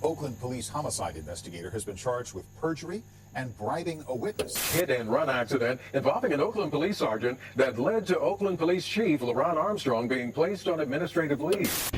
Oakland police homicide investigator has been charged with perjury and bribing a witness. Hit-and-run accident involving an Oakland police sergeant that led to Oakland Police Chief LaRon Armstrong being placed on administrative leave.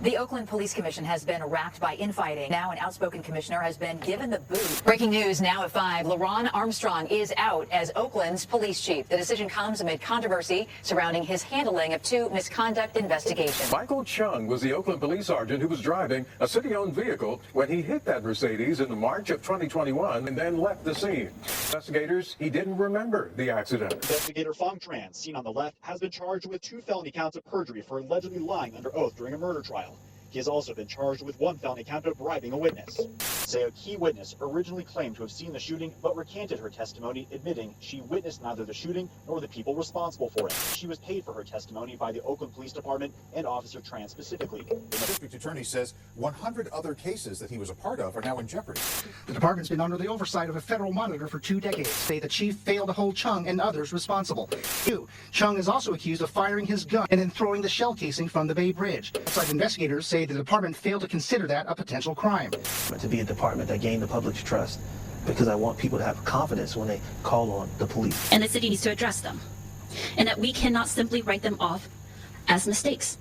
The Oakland Police Commission has been racked by infighting. Now an outspoken commissioner has been given the boot. Breaking news now at 5. LaRon Armstrong is out as Oakland's police chief. The decision comes amid controversy surrounding his handling of 2 misconduct investigations. Michael Chung was the Oakland police sergeant who was driving a city-owned vehicle when he hit that Mercedes in March of 2021 and then left the scene. Investigators, he didn't remember the accident. Investigator Fong Tran, seen on the left, has been charged with 2 felony counts of perjury for allegedly lying under oath during a murder trial. He has also been charged with 1 felony count of bribing a witness. Say a key witness originally claimed to have seen the shooting, but recanted her testimony, admitting she witnessed neither the shooting nor the people responsible for it. She was paid for her testimony by the Oakland Police Department and Officer Tran specifically. The district attorney says 100 other cases that he was a part of are now in jeopardy. The department's been under the oversight of a federal monitor for 2 decades. Say the chief failed to hold Chung and others responsible. Chung is also accused of firing his gun and then throwing the shell casing from the Bay Bridge. Outside investigators say the department failed to consider that a potential crime. To be a department that gained the public's trust, because I want people to have confidence when they call on the police. And the city needs to address them, and that we cannot simply write them off as mistakes.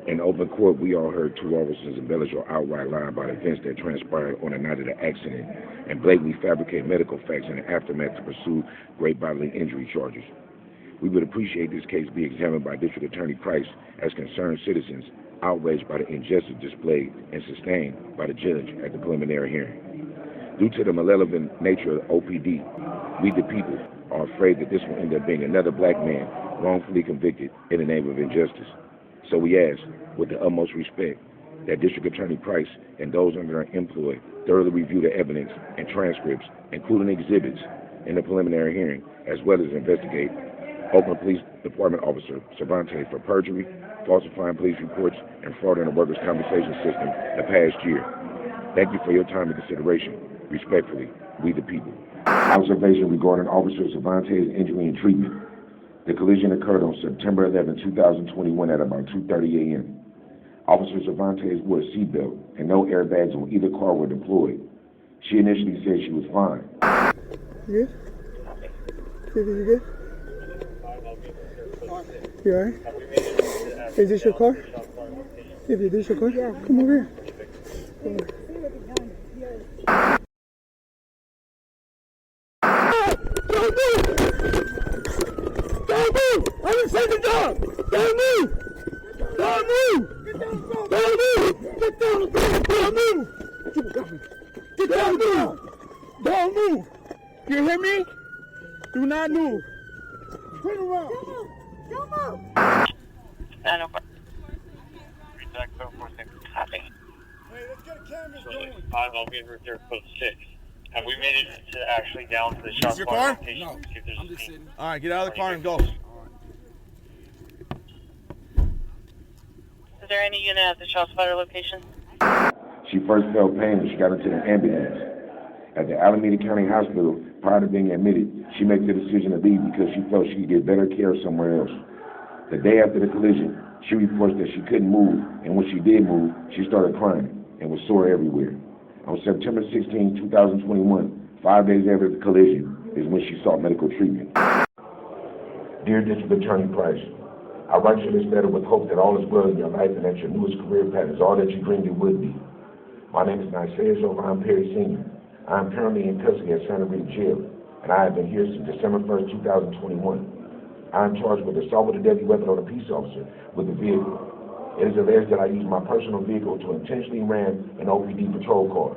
In open court, we all heard 2 officers embellish or outright lie about events that transpired on the night of the accident and blatantly fabricate medical facts in the aftermath to pursue great bodily injury charges. We would appreciate this case be examined by District Attorney Price as concerned citizens outraged by the injustice displayed and sustained by the judge at the preliminary hearing. Due to the malevolent nature of OPD, we the people are afraid that this will end up being another black man wrongfully convicted in the name of injustice. So we ask, with the utmost respect, that District Attorney Price and those under her employ thoroughly review the evidence and transcripts, including exhibits, in the preliminary hearing, as well as investigate Oakland Police Department Officer Cervantes for perjury, falsifying police reports, and fraud in the workers' compensation system the past year. Thank you for your time and consideration. Respectfully, we the people. Observation regarding Officer Cervantes' injury and treatment. The collision occurred on September 11, 2021 at about 2:30 a.m. Officer Cervantes wore a seatbelt and no airbags on either car were deployed. She initially said she was fine. You good? You good? You alright? Is this your car? If it is your car, come over here. Come over. Don't move! I didn't say the dog! Don't move! Don't move! Don't move! Get down the ground! Don't move! Get down the ground! Don't move! You hear me? Do not move! Turn around! Don't move! Don't move! Copy. Hey, let's get a camera going. 5, I'll be over there code 6. Have we made it to actually down to the shop your car? location? No. See if there's I'm just a sitting. All right, get out of the car and go. Is there any unit at the shop spotter location? She first felt pain when she got into the ambulance. At the Alameda County Hospital, prior to being admitted, she made the decision to leave because she felt she could get better care somewhere else. The day after the collision, she reports that she couldn't move, and when she did move, she started crying and was sore everywhere. On September 16, 2021, 5 days after the collision, is when she sought medical treatment. Dear District Attorney Price, I write you this letter with hope that all is well in your life and that your newest career path is all that you dreamed it would be. My name is Nisaiah Perry Sr. I am currently in custody at Santa Rita Jail, and I have been here since December 1st, 2021. I am charged with assault with a deadly weapon on a peace officer with a vehicle. It is alleged that I used my personal vehicle to intentionally ram an OPD patrol car.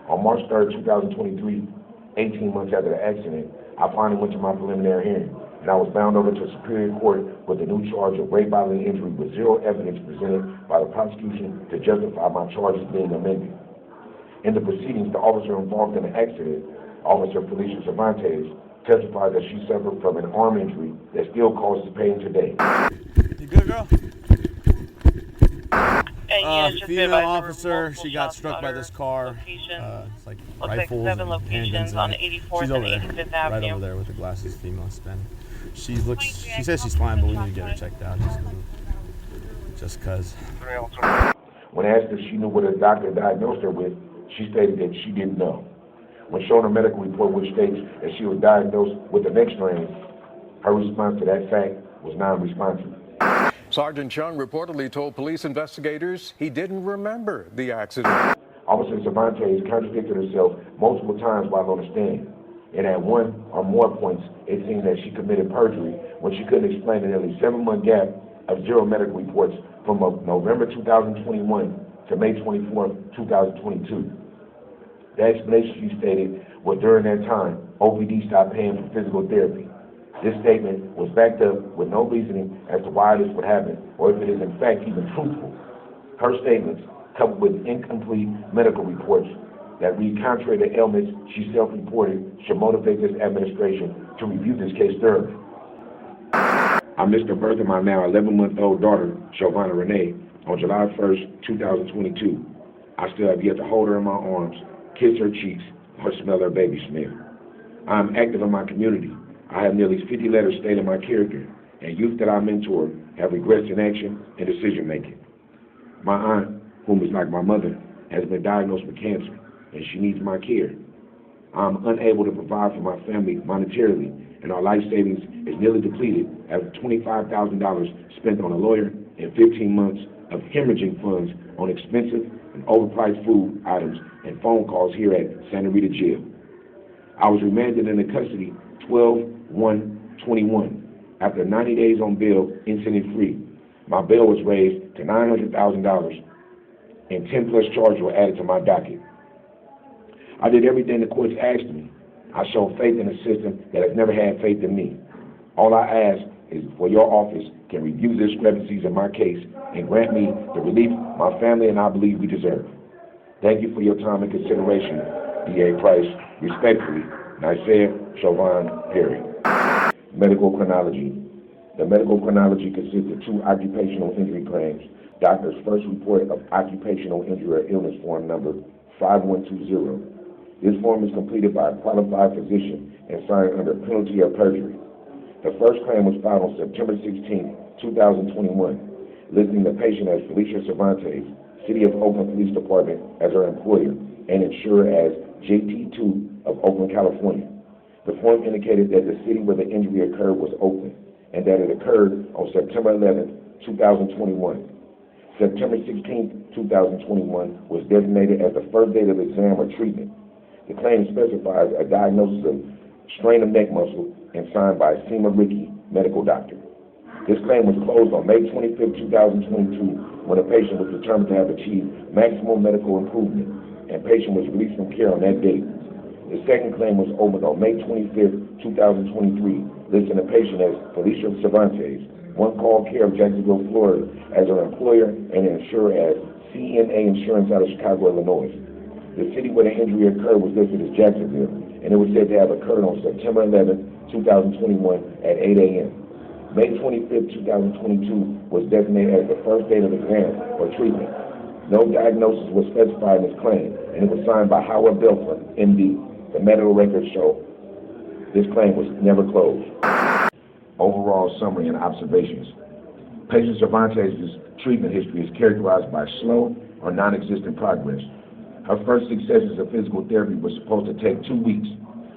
On March 3rd, 2023, 18 months after the accident, I finally went to my preliminary hearing, and I was bound over to Superior Court with a new charge of great bodily injury with 0 evidence presented by the prosecution to justify my charges being amended. In the proceedings, the officer involved in the accident, Officer Felicia Cervantes, testified that she suffered from an arm injury that still causes pain today. You good, girl? Female officer, she got struck by this car. It's like rifles and handguns. on 84th She's over and there, 85th right Avenue. over there with the glasses, female spin. She says she's fine, but we need to get her checked out just because. When asked if she knew what a doctor diagnosed her with, she stated that she didn't know. When shown a medical report which states that she was diagnosed with the next strain, her response to that fact was non-responsive. Sergeant Chung reportedly told police investigators he didn't remember the accident. Officer Cervantes contradicted herself multiple times while on the stand, and at one or more points, it seemed that she committed perjury when she couldn't explain the nearly 7-month gap of zero medical reports from November 2021 to May 24, 2022. The explanation she stated was during that time, OPD stopped paying for physical therapy. This statement was backed up with no reasoning as to why this would happen, or if it is in fact even truthful. Her statements, coupled with incomplete medical reports that read contrary to ailments she self-reported, should motivate this administration to review this case thoroughly. I missed the birth of my now 11-month-old daughter, Shovana Renee, on July 1st, 2022. I still have yet to hold her in my arms, kiss her cheeks, or smell her baby smell. I am active in my community. I have nearly 50 letters stating my character, and youth that I mentor have regrets in action and decision-making. My aunt, whom is like my mother, has been diagnosed with cancer, and she needs my care. I am unable to provide for my family monetarily, and our life savings is nearly depleted after $25,000 spent on a lawyer and 15 months of hemorrhaging funds on expensive and overpriced food items and phone calls here at Santa Rita Jail. I was remanded into custody 12/1/21 after 90 days on bail, incident free. My bail was raised to $900,000 and 10+ charges were added to my docket. I did everything the courts asked me. I showed faith in a system that has never had faith in me. All I ask is for your office can review the discrepancies in my case and grant me the relief my family and I believe we deserve. Thank you for your time and consideration, D.A. Price. Respectfully, Nisaiah Perry. Medical chronology. The medical chronology consists of 2 occupational injury claims. Doctor's first report of occupational injury or illness form number 5120. This form is completed by a qualified physician and signed under penalty of perjury. The first claim was filed on September 16, 2021, listing the patient as Felicia Cervantes, City of Oakland Police Department as her employer, and insurer as JT2 of Oakland, California. The form indicated that the city where the injury occurred was Oakland, and that it occurred on September 11, 2021. September 16, 2021 was designated as the first date of exam or treatment. The claim specifies a diagnosis of strain of neck muscle and signed by Seema Ricky, medical doctor. This claim was closed on May 25, 2022, when the patient was determined to have achieved maximum medical improvement, and patient was released from care on that date. The second claim was opened on May 25, 2023, listing the patient as Felicia Cervantes, One Call Care of Jacksonville, Florida, as her employer and insurer as CNA Insurance out of Chicago, Illinois. The city where the injury occurred was listed as Jacksonville, and it was said to have occurred on September 11, 2021 at 8 a.m. May 25, 2022 was designated as the first date of exam or treatment. No diagnosis was specified in this claim, and it was signed by Howard Belford, MD. The medical records show this claim was never closed. Overall summary and observations. Patient Cervantes' treatment history is characterized by slow or non-existent progress. Her first 6 sessions of physical therapy were supposed to take 2 weeks,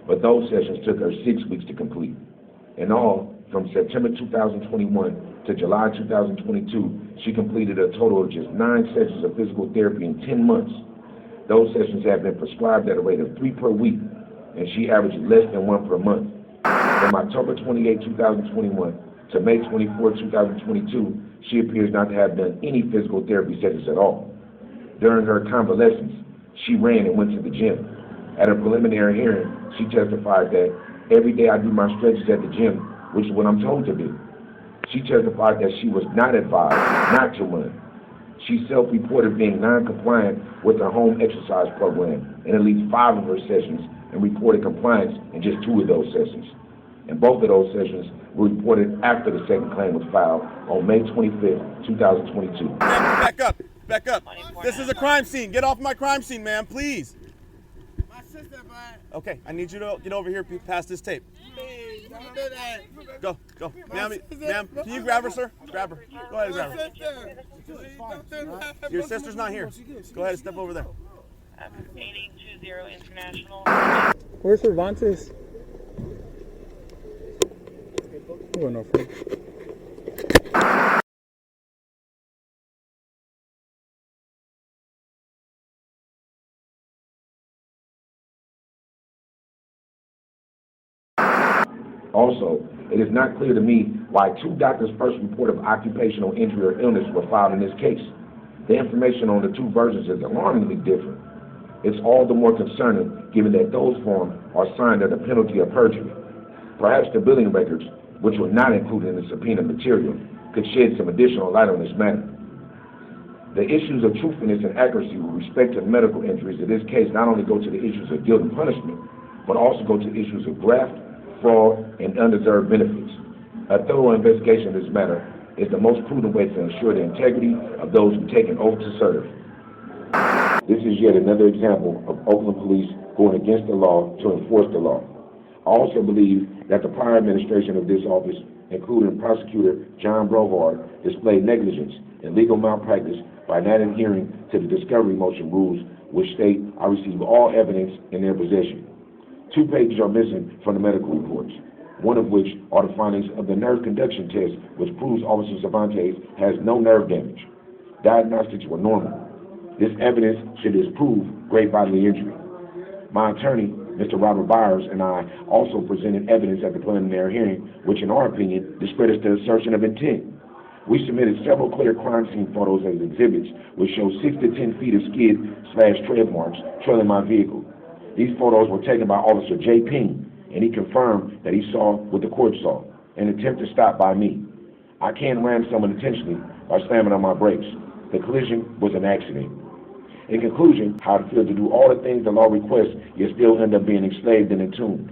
but those sessions took her 6 weeks to complete. In all, from September 2021 to July 2022, she completed a total of just 9 sessions of physical therapy in 10 months. Those sessions have been prescribed at a rate of 3 per week, and she averages less than 1 per month. From October 28, 2021 to May 24, 2022, she appears not to have done any physical therapy sessions at all. During her convalescence, she ran and went to the gym. At a preliminary hearing, she testified that every day I do my stretches at the gym, which is what I'm told to do. She testified that she was not advised not to run. She self-reported being non-compliant with her home exercise program in at least 5 of her sessions and reported compliance in just 2 of those sessions. And both of those sessions were reported after the second claim was filed on May 25th, 2022. Back up. Back up. This is a crime scene. Get off my crime scene, man, please. My sister, man. Okay, I need you to get over here past this tape. Go. Ma'am, can you grab her, sir? Grab her. Go ahead and grab her. Your sister's not here. Go ahead and step over there. 8820 International. Where's Cervantes? Oh, no, friend. Also, it is not clear to me why two doctors' first report of occupational injury or illness were filed in this case. The information on the two versions is alarmingly different. It's all the more concerning given that those forms are signed under penalty of perjury. Perhaps the billing records, which were not included in the subpoena material, could shed some additional light on this matter. The issues of truthfulness and accuracy with respect to medical injuries in this case not only go to the issues of guilt and punishment, but also go to issues of graft, fraud, and undeserved benefits. A thorough investigation of this matter is the most prudent way to ensure the integrity of those who take an oath to serve. This is yet another example of Oakland police going against the law to enforce the law. I also believe that the prior administration of this office, including Prosecutor John Brovard, displayed negligence and legal malpractice by not adhering to the discovery motion rules, which state, I receive all evidence in their possession. 2 pages are missing from the medical reports, one of which are the findings of the nerve conduction test, which proves Officer Cervantes has no nerve damage. Diagnostics were normal. This evidence should disprove great bodily injury. My attorney, Mr. Robert Byers, and I also presented evidence at the preliminary hearing, which in our opinion discredits the assertion of intent. We submitted several clear crime scene photos as exhibits, which show 6 to 10 feet of skid/tread marks trailing my vehicle. These photos were taken by Officer J. Ping, and he confirmed that he saw what the court saw, an attempt to stop by me. I can't ram someone intentionally by slamming on my brakes. The collision was an accident. In conclusion, how to feel to do all the things the law requests, yet still end up being enslaved and entombed.